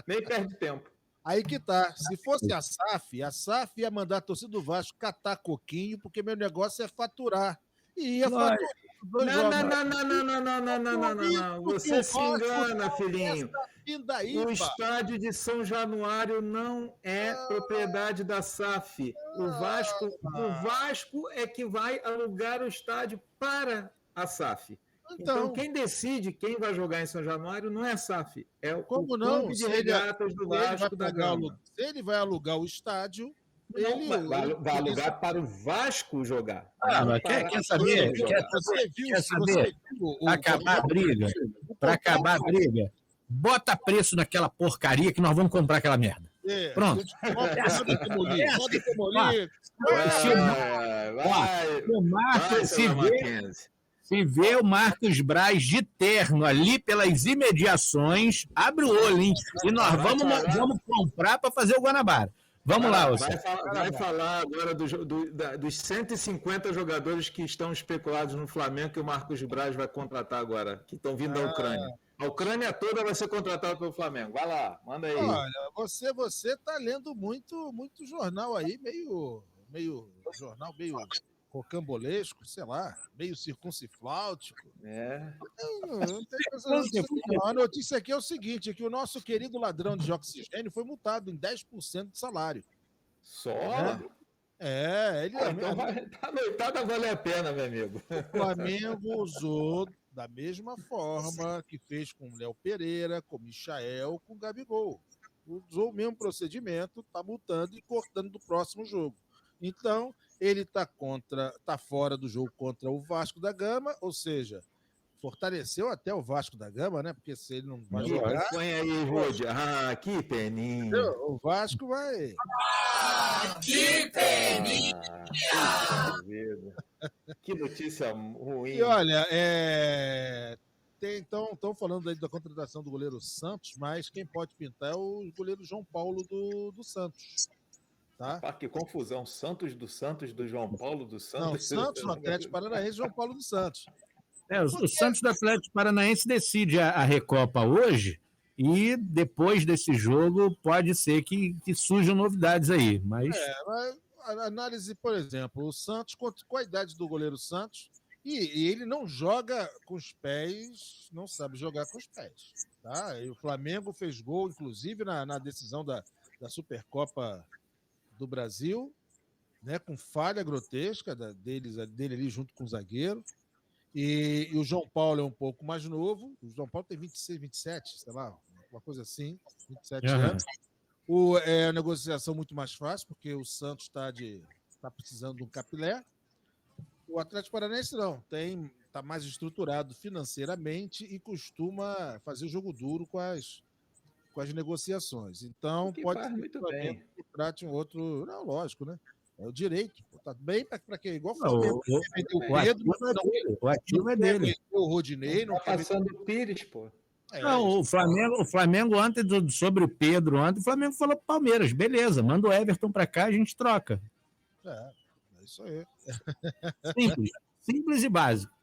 nem perde tempo. Aí que tá. Se fosse a SAF ia mandar a torcida do Vasco catar coquinho, porque meu negócio é faturar. E ia faturar. Não. Você se engana, filhinho. O Essa estádio de São Januário não é propriedade da SAF. O Vasco é que vai alugar o estádio para a SAF. Então, quem decide quem vai jogar em São Januário não é a SAF, é o Clube de Regatas do Vasco da Gama. Se ele vai alugar o estádio, vai alugar para o Vasco jogar. Mas quer saber? Para acabar a briga, bota preço naquela porcaria que nós vamos comprar aquela merda. Pronto. Se vê o Marcos Braz de terno ali pelas imediações, abre o olho, hein? E nós vamos comprar para fazer o Guanabara. Vamos lá, vai falar agora dos 150 jogadores que estão especulados no Flamengo que o Marcos Braz vai contratar agora, que estão vindo da Ucrânia. A Ucrânia toda vai ser contratada pelo Flamengo. Vai lá, manda aí. Olha, você tá lendo muito jornal aí, meio jornal meio rocambolesco, sei lá, meio circuncifláutico. Não tem a notícia aqui é o seguinte, é que o nosso querido ladrão de oxigênio foi multado em 10% de salário. Só? Então a noitada vale a pena, meu amigo. O Flamengo usou da mesma forma que fez com o Léo Pereira, com o Michael, com o Gabigol. Usou o mesmo procedimento, tá multando e cortando do próximo jogo. Então, ele tá fora do jogo contra o Vasco da Gama, ou seja, fortaleceu até o Vasco da Gama, né? Porque se ele não vai jogar... Põe aí, Rode. Que peninha. O Vasco vai... Que peninha! Que notícia ruim. E olha, estão falando aí da contratação do goleiro Santos, mas quem pode pintar é o goleiro João Paulo do Santos. Tá? Que confusão. Santos, do João Paulo, do Santos. Não, Santos do Atlético Paranaense, João Paulo dos Santos. O Santos do Atlético Paranaense decide a Recopa hoje e depois desse jogo pode ser que surjam novidades aí. Mas a análise, por exemplo, o Santos, com a idade do goleiro Santos, e ele não joga com os pés, não sabe jogar com os pés. Tá? E o Flamengo fez gol, inclusive, na decisão da Supercopa do Brasil, né, com falha grotesca dele ali junto com o zagueiro. E o João Paulo é um pouco mais novo. O João Paulo tem 26, 27, sei lá, uma coisa assim, 27 anos. É a negociação muito mais fácil, porque o Santos está precisando de um capilé. O Atlético Paranaense não, está mais estruturado financeiramente e costuma fazer jogo duro com as negociações. Então, pode ser muito bem. Que trate um outro... Não, lógico, né? É o direito. Tá bem para quem? Igual o ativo é dele. O Rodinei não tá passando o Pires, pô. Não, o Flamengo ontem, sobre o Pedro, o Flamengo falou pro Palmeiras, beleza, manda o Everton para cá, a gente troca. É isso aí. Simples e básico.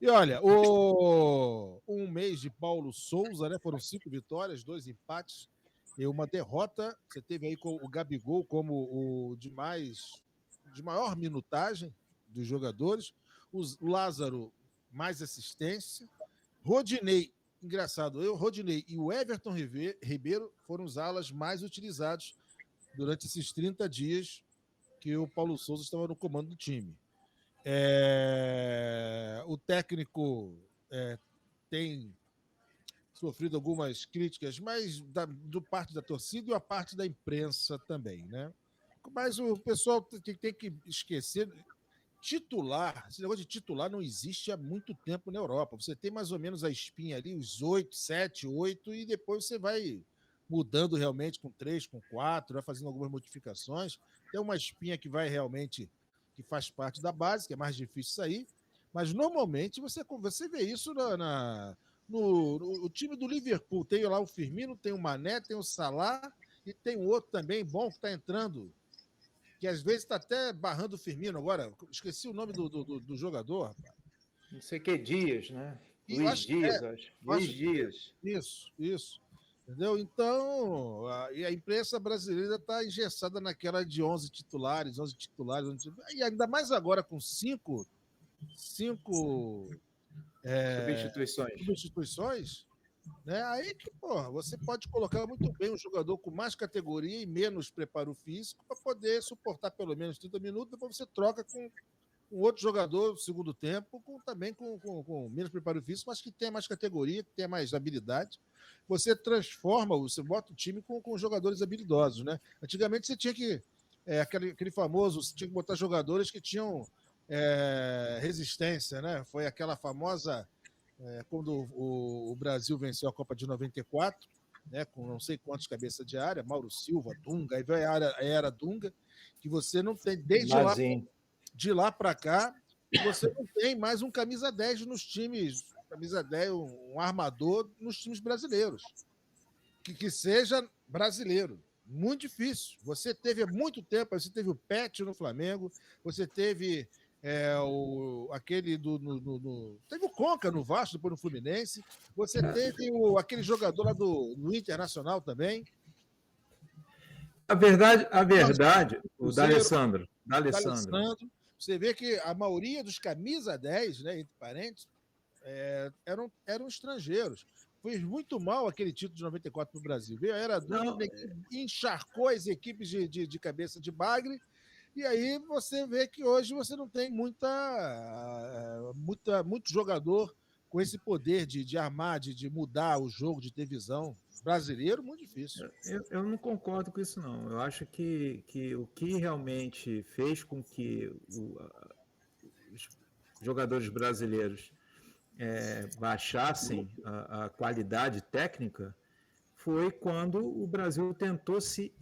E olha, um mês de Paulo Souza, né? Foram 5 vitórias, 2 empates e uma derrota. Você teve aí com o Gabigol como o de maior minutagem dos jogadores. O Lázaro, mais assistência. Rodinei, engraçado, Rodinei e o Everton Ribeiro foram os alas mais utilizados durante esses 30 dias que o Paulo Souza estava no comando do time. O técnico tem sofrido algumas críticas, mas do parte da torcida e a parte da imprensa também, né? Mas o pessoal tem que esquecer, esse negócio de titular não existe há muito tempo na Europa. Você tem mais ou menos a espinha ali, os 8, 7, 8, e depois você vai mudando realmente com 3, com 4, vai fazendo algumas modificações. Tem uma espinha que vai realmente, que faz parte da base, que é mais difícil sair, Mas normalmente você vê isso no time do Liverpool. Tem lá o Firmino, tem o Mané, tem o Salah e tem um outro também bom que está entrando, que às vezes está até barrando o Firmino agora. Esqueci o nome do jogador, rapaz. Não sei que Dias, né? E Luiz Dias, acho. Luiz Dias. Isso. Entendeu? Então, a imprensa brasileira está engessada naquela de 11 titulares. E ainda mais agora com cinco substituições, né? Aí que, porra, você pode colocar muito bem um jogador com mais categoria e menos preparo físico para poder suportar pelo menos 30 minutos, depois você troca com um outro jogador no segundo tempo, também com menos preparo físico, mas que tenha mais categoria, que tenha mais habilidade. Você bota o time com jogadores habilidosos, né? Antigamente você tinha que. Aquele famoso, você tinha que botar jogadores que tinham resistência, né? Foi aquela famosa. Quando o Brasil venceu a Copa de 94, né, com não sei quantos cabeças de área, Mauro Silva, Dunga, aí veio a era Dunga, que você não tem, de lá para cá, você não tem mais um camisa 10 nos times, camisa 10, um armador nos times brasileiros, que seja brasileiro. Muito difícil. Você teve há muito tempo, você teve o Pet no Flamengo, você teve aquele teve o Conca no Vasco, depois no Fluminense, você teve aquele jogador lá do Internacional também. A verdade, o D'Alessandro. Você vê que a maioria dos camisa 10, né, entre parênteses, eram estrangeiros. Fez muito mal aquele título de 94 para o Brasil. Era encharcou as equipes de cabeça de bagre. E aí você vê que hoje você não tem muito jogador com esse poder de armar, de mudar o jogo, de ter visão. Brasileiro, muito difícil. Eu não concordo com isso, não. Eu acho que o que realmente fez com que os jogadores brasileiros baixassem a qualidade técnica foi quando o Brasil tentou se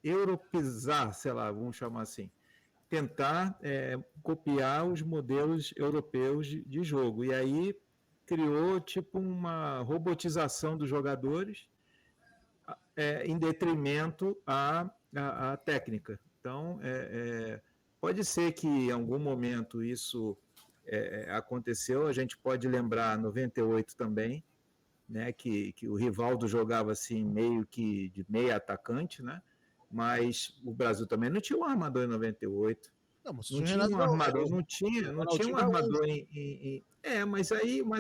europeizar, sei lá, vamos chamar assim, tentar copiar os modelos europeus de jogo. E aí criou tipo uma robotização dos jogadores em detrimento à técnica. Então, pode ser que em algum momento isso aconteceu, a gente pode lembrar 98 também, né, que o Rivaldo jogava assim meio que de meia atacante, né? Mas o Brasil também não tinha um armador em 98. Não tinha um armador, não tinha um armador mas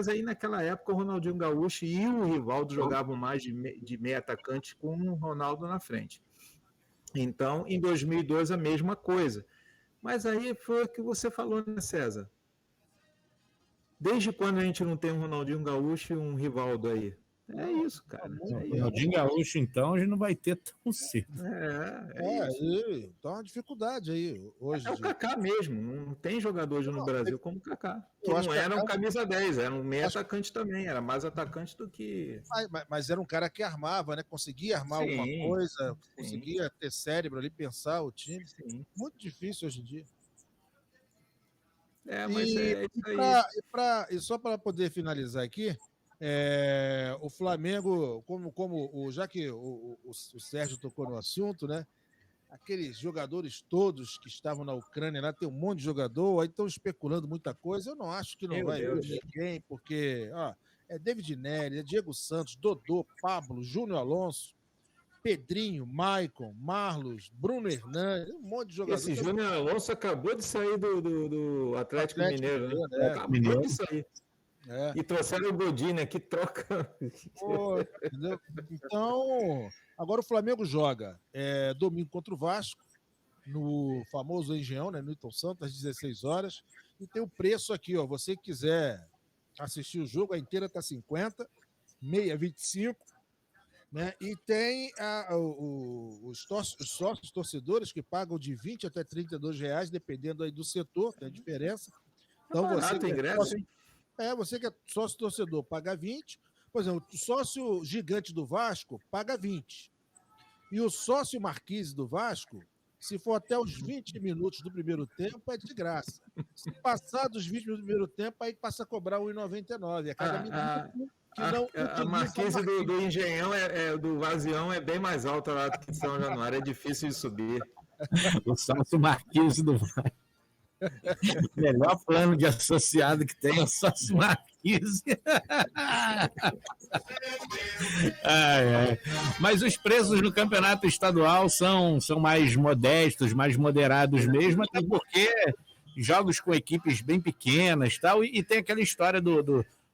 aí naquela época o Ronaldinho Gaúcho e o Rivaldo jogavam mais de meia atacante com o Ronaldo na frente. Então, em 2002 a mesma coisa. Mas aí foi o que você falou, né, César? Desde quando a gente não tem um Ronaldinho Gaúcho e um Rivaldo aí? É isso, cara. Ronaldinho Gaúcho, então, a gente não vai ter tão cedo. Então é uma dificuldade aí hoje. O Kaká mesmo. Não tem jogador no Brasil como o Kaká. Que não era um camisa 10, era um meio atacante também. Era mais atacante do que... Mas era um cara que armava, né? Conseguia armar alguma coisa, conseguia ter cérebro ali, pensar o time. Sim. Muito difícil hoje em dia. Mas isso aí. E só para poder finalizar aqui, o Flamengo, já que o Sérgio tocou no assunto, né? Aqueles jogadores todos que estavam na Ucrânia, lá tem um monte de jogador, aí estão especulando muita coisa. Eu não acho que não vai vir ninguém, porque é David Nery, é Diego Santos, Dodô, Pablo, Júnior Alonso, Pedrinho, Maicon, Marlos, Bruno Hernandes, um monte de jogadores. Esse Júnior Alonso acabou de sair do Atlético Mineiro, né? Acabou de sair. E trouxeram o Godinho, que troca. Entendeu? Então, agora o Flamengo joga domingo contra o Vasco, no famoso Engenhão, né, no Newton Santos, às 16 horas. E tem o preço aqui, ó. Você que quiser assistir o jogo, a inteira está 50, meia 25. Né? E tem os sócios torcedores que pagam de 20 até R$32, dependendo aí do setor, tem a diferença. Então, você que é sócio torcedor paga 20. Por exemplo, o sócio gigante do Vasco paga 20. E o sócio marquise do Vasco, se for até os 20 minutos do primeiro tempo, é de graça. Se passar dos 20 minutos do primeiro tempo, aí passa a cobrar 1,99. Cada minuto que não a marquise do Engenhão, do Vazião, é bem mais alta lá do que São Januário. É difícil de subir. O sócio marquise do o melhor plano de associado que tem é o sócio marquise. Mas os preços no campeonato estadual são mais modestos, mais moderados mesmo, até porque jogos com equipes bem pequenas tal, e tem aquela história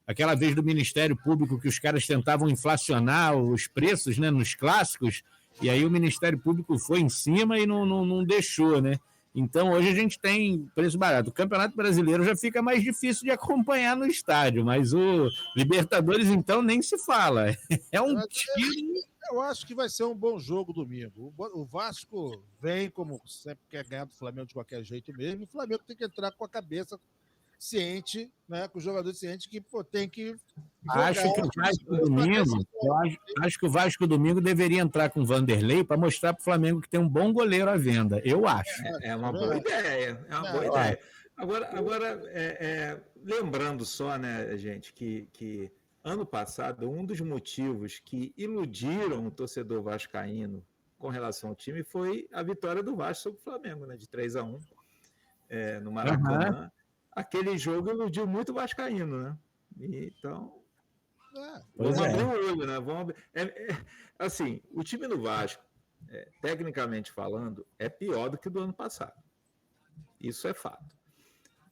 aquela vez do Ministério Público que os caras tentavam inflacionar os preços, né, nos clássicos, e aí o Ministério Público foi em cima e não deixou, né? Então, hoje a gente tem preço barato. O Campeonato Brasileiro já fica mais difícil de acompanhar no estádio, mas o Libertadores, então, nem se fala. É um tiro. Eu acho que vai ser um bom jogo domingo. O Vasco vem, como sempre quer ganhar do Flamengo de qualquer jeito mesmo, e o Flamengo tem que entrar com a cabeça ciente, né, com o jogador ciente que tem que jogar. Acho que o Vasco domingo deveria entrar com o Vanderlei para mostrar para o Flamengo que tem um bom goleiro à venda. Eu acho. É uma boa ideia. É uma boa ideia. Agora lembrando só, né, gente, que ano passado, um dos motivos que iludiram o torcedor vascaíno com relação ao time foi a vitória do Vasco sobre o Flamengo, né, de 3-1 no Maracanã. Aquele jogo iludiu muito o vascaíno, né? Então, vamos abrir o olho, né? Assim, o time do Vasco, tecnicamente falando, é pior do que o do ano passado. Isso é fato.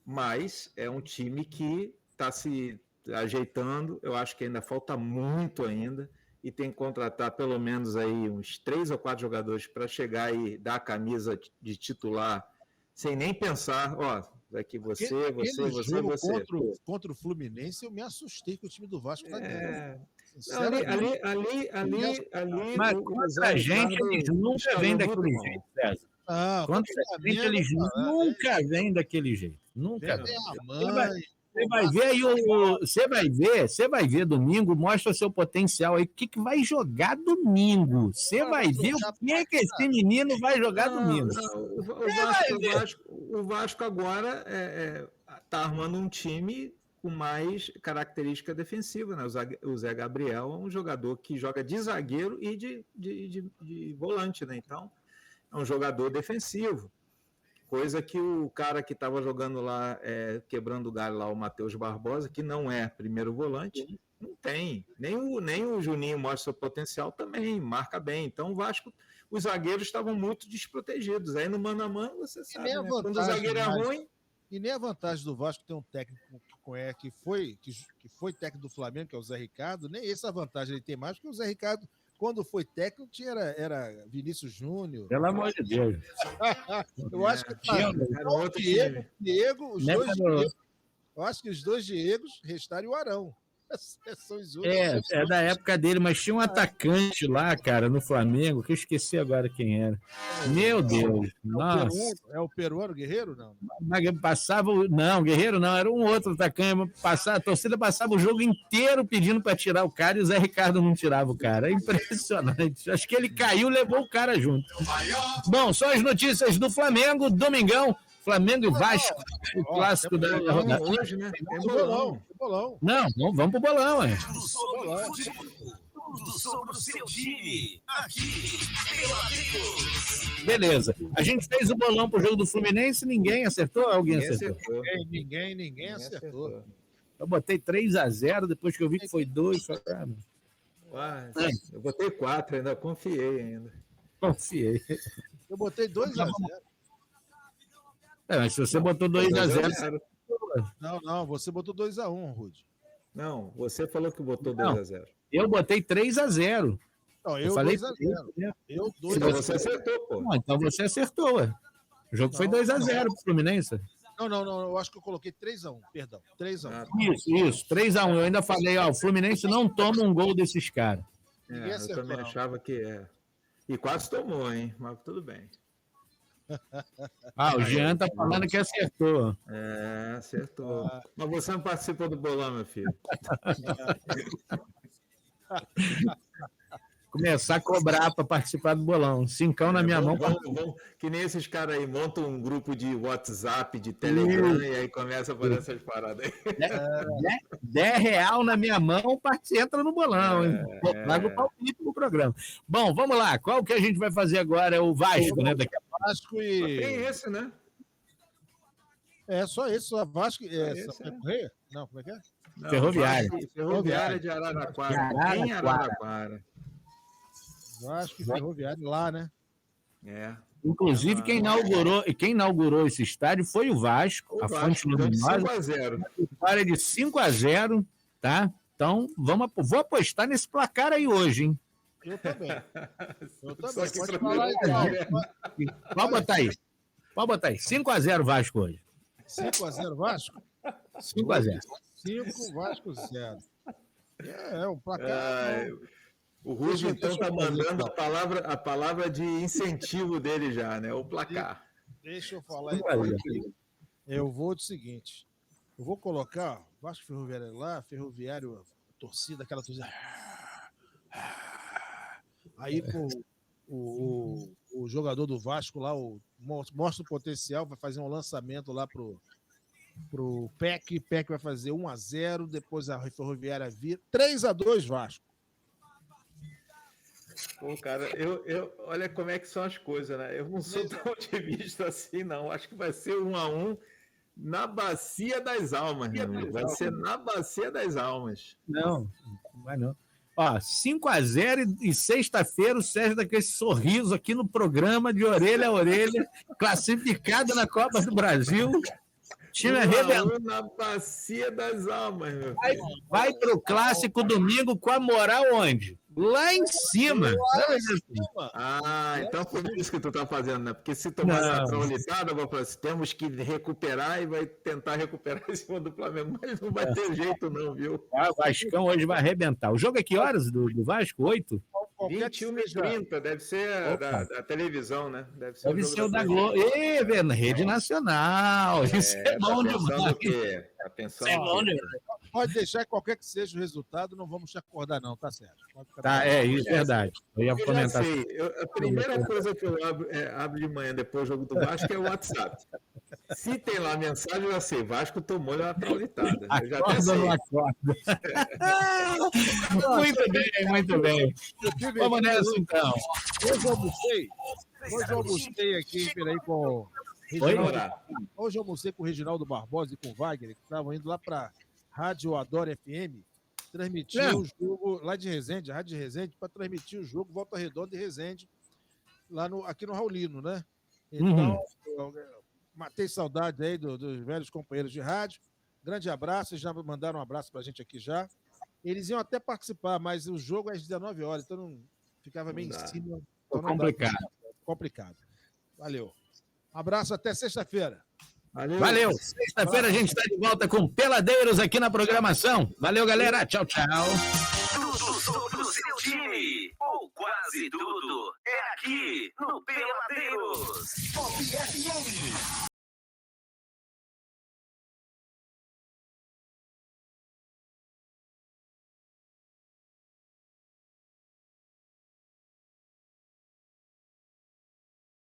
Mas é um time que está se ajeitando. Eu acho que ainda falta muito ainda e tem que contratar pelo menos aí uns 3 ou 4 jogadores para chegar e dar a camisa de titular sem nem pensar, daqui você. Contra o Fluminense, eu me assustei com o time do Vasco. Ali. Mas contra a gente, eles nunca vêm daquele jeito, César. Contra a gente, eles nunca vêm daquele jeito. Nunca vêm. Você vai ver aí, você vai ver domingo, mostra o seu potencial aí. O que vai jogar domingo? Você vai ver o que esse menino vai jogar domingo. O Vasco agora está armando um time com mais característica defensiva, né? O Zé Gabriel é um jogador que joga de zagueiro e de volante, né? Então, é um jogador defensivo. Coisa que o cara que estava jogando lá, quebrando o galho lá, o Matheus Barbosa, que não é primeiro volante, não tem. Nem o Juninho mostra seu potencial também, marca bem. Então o Vasco, os zagueiros estavam muito desprotegidos. Aí no mano a mano, você sabe, né? Quando o zagueiro é ruim... E nem a vantagem do Vasco ter um técnico que foi técnico do Flamengo, que é o Zé Ricardo, nem essa vantagem ele tem mais, porque o Zé Ricardo, quando foi técnico, era Vinícius Júnior. Pelo amor de Deus. Eu acho que Diego, eu acho que os dois Diegos restaram o Arão. É da época dele, mas tinha um atacante lá, cara, no Flamengo, que eu esqueci agora quem era. Meu Deus, nossa. É o peruano Guerreiro, não? Não, Guerreiro não, era um outro atacante. A torcida passava o jogo inteiro pedindo para tirar o cara e o Zé Ricardo não tirava o cara. É impressionante. Acho que ele caiu e levou o cara junto. Bom, só as notícias do Flamengo, domingão. Flamengo e Vasco, o clássico da rodada. Hoje, né? Bolão. Não, vamos pro bolão, Tudo sobre o seu time, aqui pela Deus. Beleza. A gente fez o bolão pro jogo do Fluminense, ninguém acertou? Alguém acertou? Ninguém acertou. Eu botei 3-0, depois que eu vi que foi 2. Eu botei 4, ainda confiei. Confiei. Eu botei 2-0. Mas se você botou 2-0... Não, você botou 2-1, Rudy. Não, você falou que botou 2-0. Eu botei 3-0. Não, eu falei 2-0. Eu 2-0. Então você acertou, pô. Não, então você acertou, ué. O jogo foi 2-0 pro Fluminense. Não, eu acho que eu coloquei 3-1, perdão. 3-1. Isso, 3-1. Eu ainda falei, o Fluminense não toma um gol desses caras. Eu também achava que E quase tomou, hein? Mas tudo bem. O Jean tá falando que acertou. Acertou. Mas você não participou do bolão, meu filho. Começar a cobrar para participar do bolão. Cincão na minha mão. Vamos, que nem esses caras aí, montam um grupo de WhatsApp, de Telegram, e aí começa a fazer essas paradas aí. R$10 na minha mão, entra no bolão. Traga o palpite pro programa. Bom, vamos lá. Qual que a gente vai fazer agora? É o Vasco, né? Daqui a Vasco e... Tem esse, né? É só esse, só Vasco. Correia? Não, como é que é? Não, Ferroviária. Ferroviária de Araraquara. Em Araraquara. Vasco e Ferroviária lá, né? É. Inclusive, quem inaugurou esse estádio foi o Vasco, a Fonte Luminosa. 5-0. Vitória de 5-0, tá? Então, vou apostar nesse placar aí hoje, hein? Eu também. Só que Pode pra falar aí, Pode botar aí. 5-0 Vasco hoje. 5-0 Vasco? 5-0. 5, Vasco 0. É um placar. O Rude, então, está mandando a palavra de incentivo dele já, né? O placar. Deixa eu falar aí. Eu vou do seguinte. Eu vou colocar Vasco Ferroviário lá, Ferroviário, torcida, aquela torcida. Aí, pô, o jogador do Vasco lá, mostra o potencial, vai fazer um lançamento lá pro PEC. PEC vai fazer 1-0, depois a Ferroviária vira 3-2 Vasco. Pô, cara, olha como é que são as coisas, né? Eu não sou tão otimista assim, não. Acho que vai ser 1-1 na Bacia das Almas, meu amigo. Vai ser na Bacia das Almas. Não vai não. Ó, 5-0 e sexta-feira o Sérgio dá aquele sorriso aqui no programa, de orelha a orelha, classificado na Copa do Brasil. Time arrebentado. Na Bacia das Almas, meu. Vai pro clássico domingo com a moral onde? Lá em cima. Então foi isso que tu tá fazendo, né? Porque se tomar essa traulitada, eu vou falar assim, temos que recuperar e vai tentar recuperar em cima do Flamengo, mas não vai ter jeito não, viu? O Vascão hoje vai arrebentar. O jogo é que horas do Vasco? 8? 21h30, deve ser da televisão, né? Deve ser o da Globo. Rede Nacional. Isso é bom demais. Atenção. Isso é bom demais. Pode deixar qualquer que seja o resultado, não vamos te acordar, não, tá certo? Tá, isso é verdade. Eu ia comentar. A primeira coisa que eu abro de manhã depois do jogo do Vasco é o WhatsApp. Se tem lá a mensagem, eu já sei. Vasco tomou uma traulitada. Eu já até sei. Muito bem. Vamos nessa, então. Hoje eu almocei aqui, peraí, com Hoje eu almocei com o Reginaldo Barbosa e com o Wagner, que estavam indo lá para Rádio Adoro FM, transmitir o jogo lá de Resende, Rádio de Resende, para transmitir o jogo Volta Redonda e Resende, aqui no Raulino, né? Então, eu matei saudade aí dos velhos companheiros de rádio. Grande abraço, eles já mandaram um abraço para a gente aqui já. Eles iam até participar, mas o jogo é às 19 horas, então não ficava meio em cima. Então complicado. Valeu. Abraço, até sexta-feira. Valeu. Sexta-feira a gente está de volta com Peladeiros aqui na programação. Valeu, galera. Tchau, tchau. Tudo sobre o seu time, ou quase tudo, é aqui no Peladeiros. Pop FM.